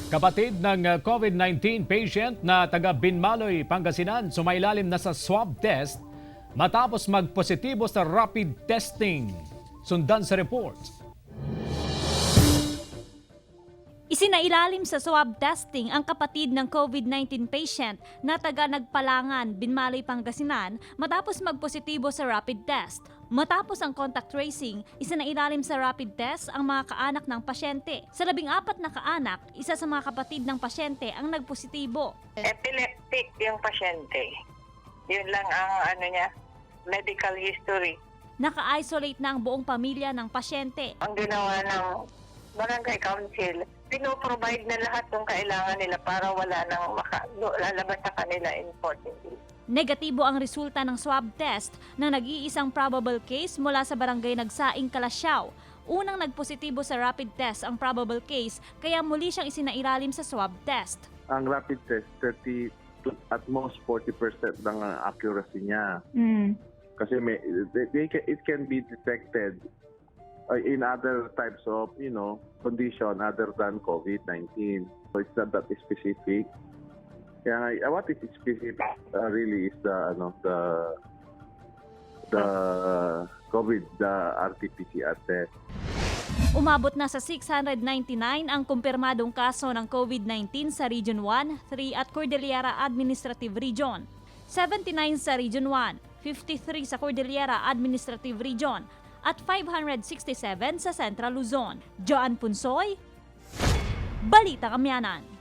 Kapatid ng COVID-19 patient na taga Binmaloy, Pangasinan, sumailalim na sa swab test matapos magpositibo sa rapid testing. Sundan sa report. Isinailalim sa swab testing ang kapatid ng COVID-19 patient na taga Nagpalangan, Binmaloy, Pangasinan matapos magpositibo sa rapid test. Matapos ang contact tracing, isinailalim sa rapid test ang mga kaanak ng pasyente. Sa 14 na kaanak, isa sa mga kapatid ng pasyente ang nagpositibo. Epileptic yung pasyente. Yun lang ang niya, medical history. Naka-isolate na ang buong pamilya ng pasyente. Ang ginawa ng barangay council, pinoprovide na lahat ng kailangan nila para wala nang lalabas sa kanila in 14 days. Negatibo ang resulta ng swab test na nag-iisang probable case mula sa barangay Nagsaing, Kalasyaw. Unang nagpositibo sa rapid test ang probable case kaya muli siyang isinailalim sa swab test. Ang rapid test, 30 to at most 40% ng accuracy niya. Kasi it can be detected in other types of, condition other than COVID-19. So it's not that specific. Kaya what is specific really is the COVID, the RT-PCR test. Umabot na sa 699 ang kumpirmadong kaso ng COVID-19 sa Region 1, 3 at Cordillera Administrative Region. 79 sa Region 1, 53 sa Cordillera Administrative Region at 567 sa Central Luzon. Joan Punsoy, Balita Kamyanan.